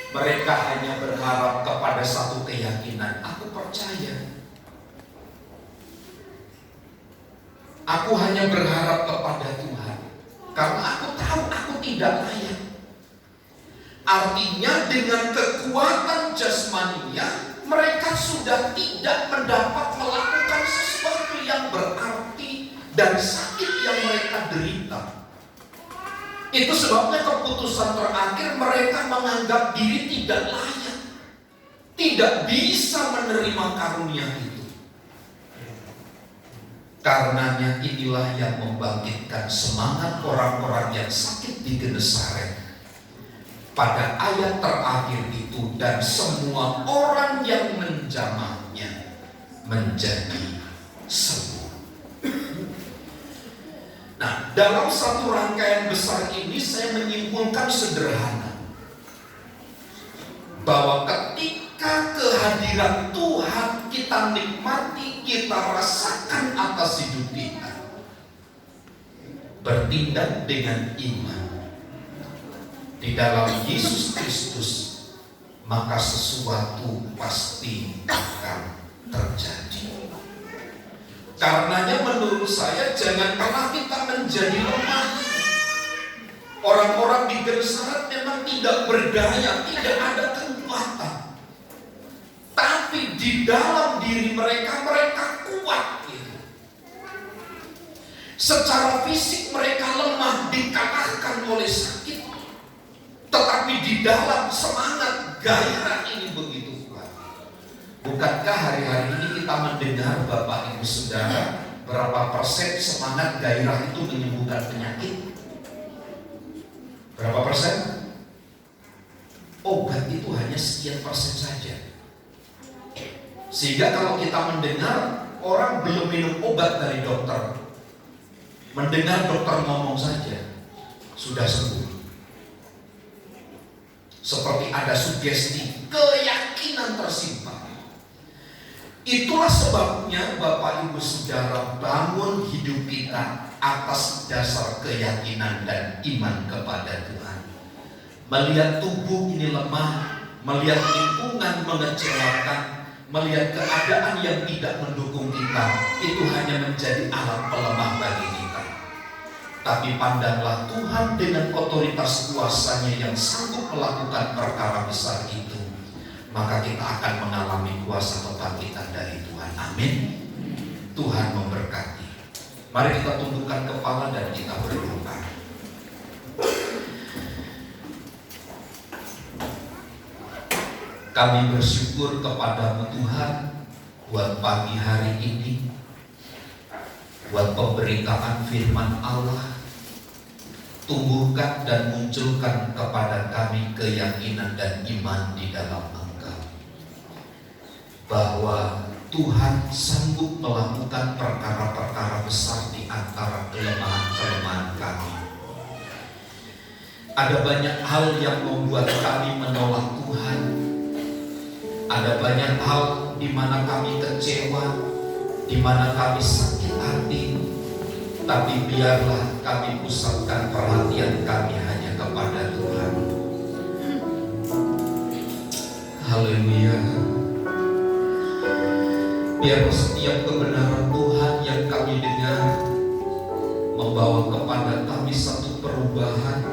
mereka hanya berharap kepada satu keyakinan, aku percaya. Aku hanya berharap kepada Tuhan, karena aku tahu aku tidak layak. Artinya dengan kekuatan jasmaninya, mereka sudah tidak mendapat melakukan sesuatu yang berarti dan sakit yang mereka derita. Itu sebabnya keputusan terakhir mereka menganggap diri tidak layak, tidak bisa menerima karunia itu. Karenanya inilah yang membangkitkan semangat orang-orang yang sakit di Genesaret pada ayat terakhir itu, dan semua orang yang menjamahnya menjadi sembuh. Nah, dalam satu rangkaian besar ini saya menyimpulkan sederhana, bahwa ketika kehadiran Tuhan kita nikmati, kita rasakan atas hidup kita, bertindak dengan iman di dalam Yesus Kristus, maka sesuatu pasti akan terjadi. Karenanya menurut saya jangan pernah kita menjadi lemah. Orang-orang di Genesaret memang tidak berdaya, tidak ada kekuatan, tapi di dalam diri mereka, mereka kuat gitu. Secara fisik mereka lemah, dikalahkan oleh sakit. Tetapi di dalam semangat gairah ini begitu kuat. Bukankah hari-hari ini kita mendengar Bapak Ibu Saudara, berapa persen semangat gairah itu menyembuhkan penyakit? Berapa persen? Obat itu hanya sekian persen saja. Sehingga kalau kita mendengar orang belum minum obat dari dokter, mendengar dokter ngomong saja, sudah sembuh. Seperti ada sugesti, keyakinan tersimpan. Itulah sebabnya Bapak Ibu Saudara, bangun hidup kita atas dasar keyakinan dan iman kepada Tuhan. Melihat tubuh ini lemah, melihat lingkungan mengecewakan, melihat keadaan yang tidak mendukung kita, itu hanya menjadi alat pelemah bagi kita. Tapi pandanglah Tuhan dengan otoritas kuasanya yang sanggup melakukan perkara besar itu, maka kita akan mengalami kuasa kebangkitan dari Tuhan. Amin. Tuhan memberkati. Mari kita tundukkan kepala dan kita berdoa. Kami bersyukur kepadamu Tuhan buat pagi hari ini, buat pemberitaan firman Allah. Tumbuhkan dan munculkan kepada kami keyakinan dan iman di dalam Engkau, bahwa Tuhan sanggup melakukan perkara-perkara besar di antara kelemahan-kelemahan kami. Ada banyak hal yang membuat kami menolak Tuhan. Ada banyak hal di mana kami kecewa, di mana kami sakit hati. Tapi biarlah kami pusatkan perhatian kami hanya kepada Tuhan. Haleluya. Biar setiap kebenaran Tuhan yang kami dengar membawa kepada kami satu perubahan,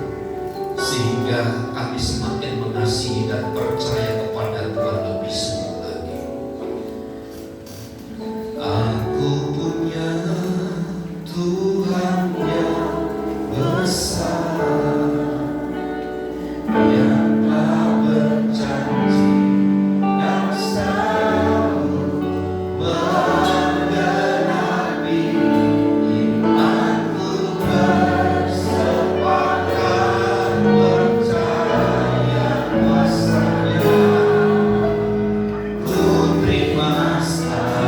sehingga kami semakin mengasihi dan percaya kepada Tuhan lebih sungguh lagi. Aku punya Tuhan yang besar, yang telah berjanji dan selalu menggenapi imanku, bersepakat percaya kuasa-Nya. Ku terima serah.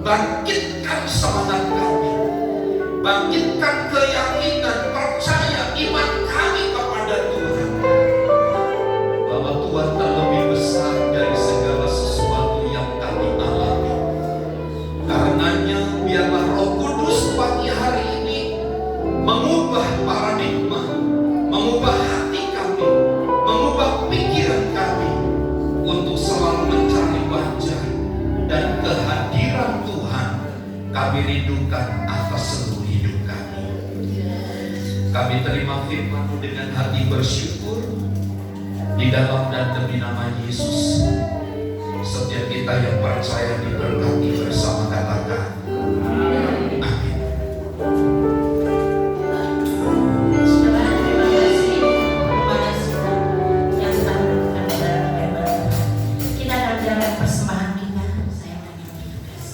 Bangkitkan semangat kami, bangkitkan keyakinan, percaya, iman kami kepada Tuhan, bahwa Tuhan terlebih besar dari segala sesuatu yang kami alami. Karenanya biarlah Roh Kudus pagi hari ini mengubah paradigma, mengubah hati kami, mengubah pikiran kami untuk selalu mencari wajah dan kehadiran Tuhan kami rindukan atas seluruh hidup kami. Kami terima firman-Mu dengan hati bersyukur di dalam dan demi nama Yesus. Setiap kita yang percaya diberkati bersama, katakan amin. Saudara, terima kasih kepada semua yang telah mendukung dalam firman Tuhan. Kita akan jalankan persembahan kita. Saya akan memberi tugas.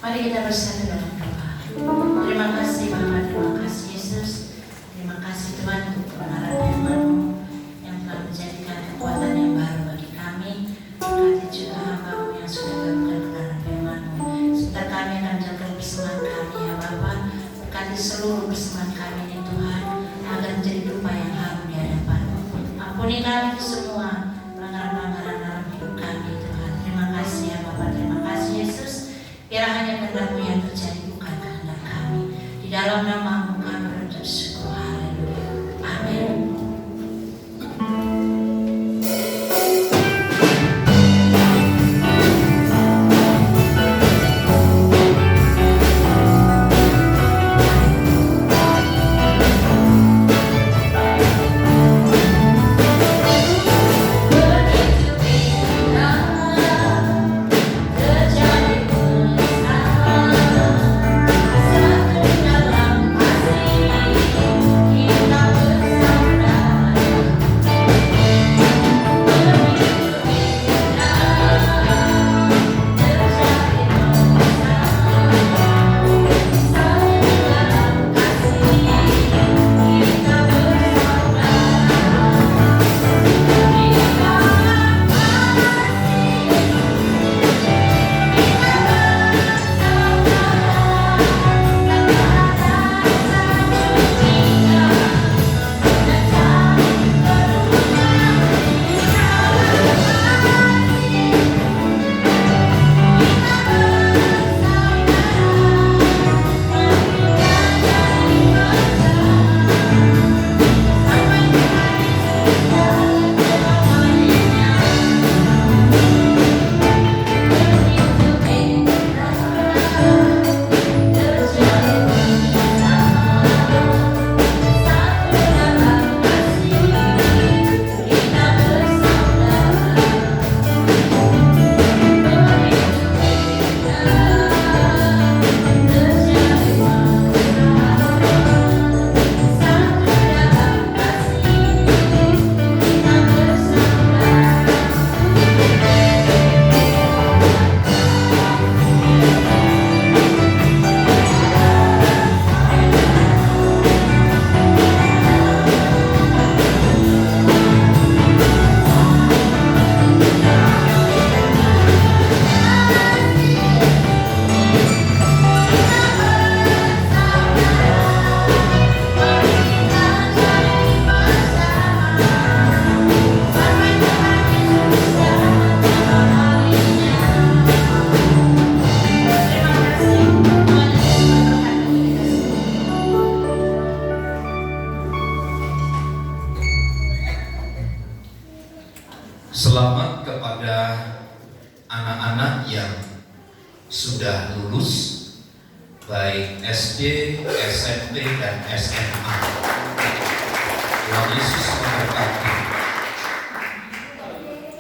Mari kita bersatu dalam doa. Terima kasih Bapa, terima kasih Yesus. Terima kasih Tuhan untuk kebenaran firman-Mu yang telah menjadikan kekuatan yang baru bagi kami. Berkati juga hamba-Mu yang sudah melakukan kebenaran firman-Mu. Serta kami akan menjaga persembahan kami ya Bapa. Berkati seluruh persembahan kami ini Tuhan, agar menjadi dupa yang harum di hadapan-Mu. Ampuni kami semua pelanggaran-pelanggaran dalam hidup kami Tuhan. Terima kasih ya Bapa, terima kasih Yesus. Biar hanya kehendak-Mu yang terjadi, bukan kehendak kami. Di dalam nama-Mu kami berucap syukur. Haleluya. Amin. Selamat kepada anak-anak yang sudah lulus baik SD, SMP, dan SMA. Tuhan Yesus memberkati.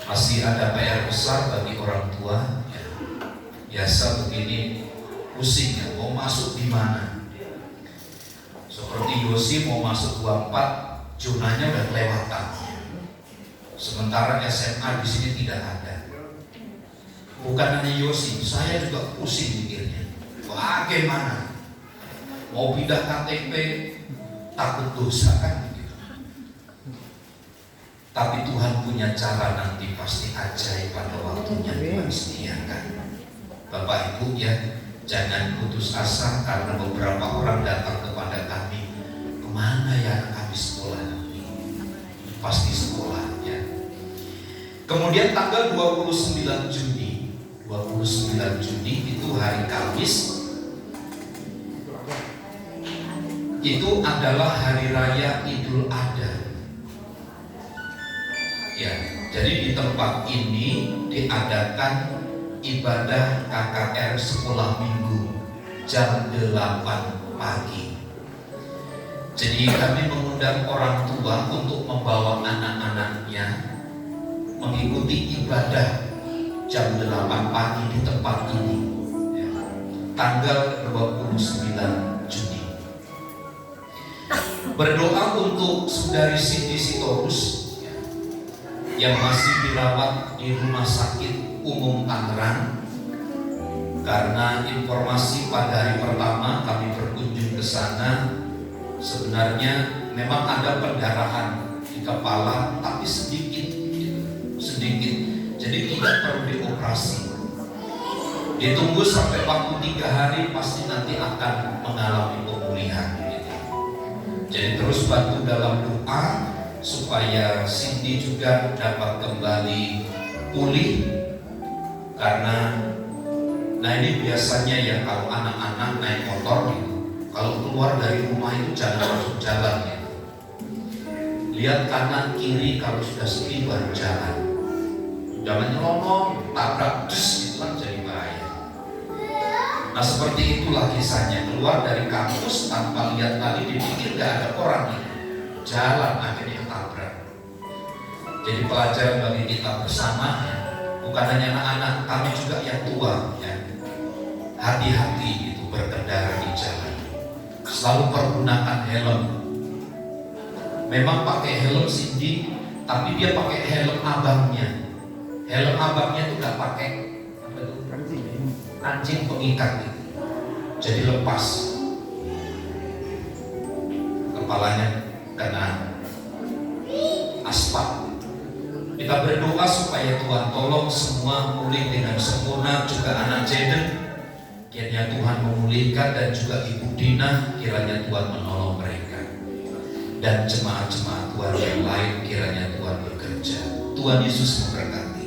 Masih ada PR besar bagi orang tua. Biasa begini pusingnya, mau masuk di mana? Seperti Yosi mau masuk 24, zonanya udah kelewatan. Sementara SMA di sini tidak ada. Bukan hanya Yosi, saya juga pusing mikirnya. Bagaimana? Mau pindah KTP, takut dosa kan gitu. Tapi Tuhan punya cara nanti pasti ajaib pada waktunya Tuhan sediakan. Bapak Ibu ya, jangan putus asa karena beberapa orang datang kepada kami. Kemana ya anak kami sekolah nanti? Pasti sekolah ya. Kemudian tanggal 29 Juni itu hari Kamis, itu adalah hari raya Idul Adha. Ya, jadi di tempat ini diadakan ibadah KKR sekolah minggu jam 8 pagi. Jadi kami mengundang orang tua untuk membawa anak-anaknya mengikuti ibadah jam 8 pagi di tempat ini ya, tanggal 29 Juni. Berdoa untuk Saudari Siti Sitorus ya, yang masih dirawat di Rumah Sakit Umum Tangerang. Karena informasi pada hari pertama kami berkunjung ke sana, sebenarnya memang ada pendarahan di kepala, tapi sedikit, sedikit. Jadi tidak perlu dioperasi. Ditunggu sampai waktu 3 hari, pasti nanti akan mengalami pemulihan. Jadi terus bantu dalam doa supaya Cindy juga dapat kembali pulih. Karena ini biasanya ya, kalau anak-anak naik motor gitu, kalau keluar dari rumah itu jangan langsung jalan gitu. Lihat kanan kiri, kalau sudah sepi baru jalan. Jangan nyelonong, tabrak, itu kan jadi bahaya. Nah seperti itulah kisahnya, keluar dari kampus tanpa lihat tadi, dipikir gak ada orang gitu. Jalan akhirnya ketabrak. Jadi pelajaran bagi kita bersama, bukan hanya anak-anak, kami juga yang tua ya. Hati-hati itu berkendara di jalan. Selalu pergunakan helm. Memang pakai helm Cindy, tapi dia pakai helm abangnya. Helm abangnya itu gak pakai anjing pengikat gitu. Jadi lepas, kepalanya kena aspal. Kita berdoa supaya Tuhan tolong semua pulih dengan sempurna, juga anak Jaden. Kiranya Tuhan memulihkan, dan juga Ibu Dina, kiranya Tuhan menolong mereka. Dan jemaat-jemaat Tuhan yang lain, kiranya Tuhan bekerja. Tuhan Yesus memberkati.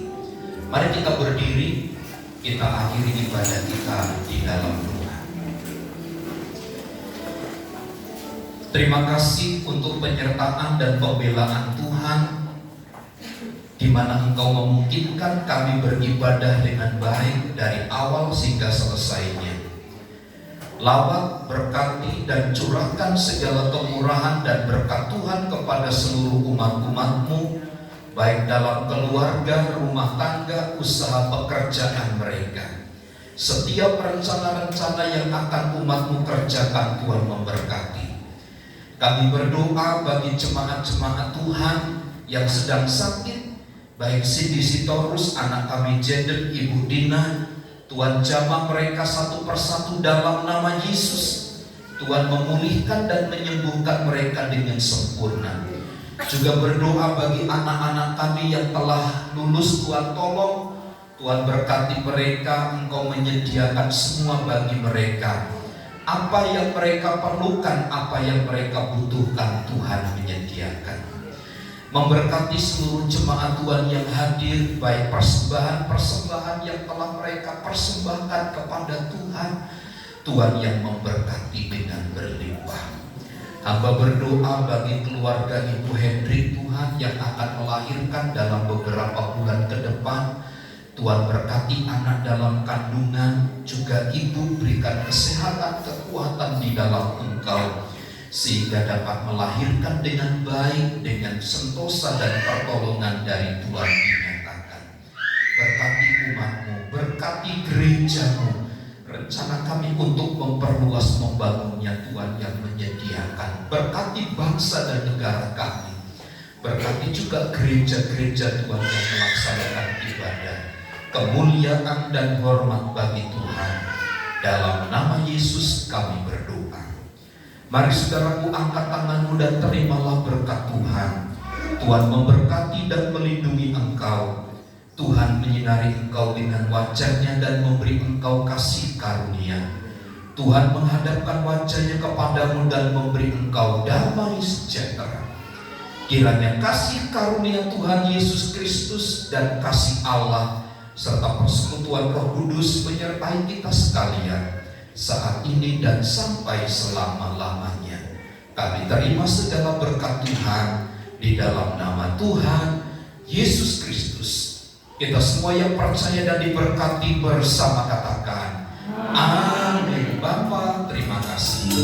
Mari kita berdiri, kita akhiri ibadah kita di dalam doa. Terima kasih untuk penyertaan dan pembelaan Tuhan, di mana Engkau memungkinkan kami beribadah dengan baik dari awal hingga selesainya. Lawat, berkati, dan curahkan segala kemurahan dan berkat Tuhan kepada seluruh umat-umat-Mu, baik dalam keluarga, rumah tangga, usaha pekerjaan mereka. Setiap rencana-rencana yang akan umat-Mu kerjakan, Tuhan memberkati. Kami berdoa bagi jemaat-jemaat Tuhan yang sedang sakit, baik Cindy Sitorus, anak kami Jaden, Ibu Dina. Tuhan jamah mereka satu persatu dalam nama Yesus. Tuhan memulihkan dan menyembuhkan mereka dengan sempurna. Juga berdoa bagi anak-anak kami yang telah lulus, Tuhan tolong, Tuhan berkati mereka. Engkau menyediakan semua bagi mereka. Apa yang mereka perlukan, apa yang mereka butuhkan, Tuhan menyediakan. Memberkati seluruh jemaat Tuhan yang hadir, baik persembahan-persembahan yang telah mereka persembahkan kepada Tuhan. Tuhan yang memberkati dengan berlimpah. Hamba berdoa bagi keluarga Ibu Hendrik Tuhan yang akan melahirkan dalam beberapa bulan ke depan. Tuhan berkati anak dalam kandungan, juga ibu berikan kesehatan, kekuatan di dalam Engkau, sehingga dapat melahirkan dengan baik, dengan sentosa dan pertolongan dari Tuhan dinyatakan. Berkati umat-Mu, berkati gereja-Mu. Rencana kami untuk memperluas, membangunnya, Tuhan yang menyediakan. Berkati bangsa dan negara kami. Berkati juga gereja-gereja Tuhan yang melaksanakan ibadah. Kemuliaan dan hormat bagi Tuhan. Dalam nama Yesus kami berdoa. Mari saudaraku, angkat tanganmu dan terimalah berkat Tuhan. Tuhan memberkati dan melindungi engkau. Tuhan menyinari engkau dengan wajah-Nya dan memberi engkau kasih karunia. Tuhan menghadapkan wajah-Nya kepadamu dan memberi engkau damai sejahtera. Kiranya kasih karunia Tuhan Yesus Kristus dan kasih Allah serta persekutuan Roh Kudus menyertai kita sekalian saat ini dan sampai selama-lamanya. Kami terima segala berkat Tuhan di dalam nama Tuhan Yesus Kristus. Kita semua yang percaya dan diberkati bersama katakan amin. Bapa, terima kasih.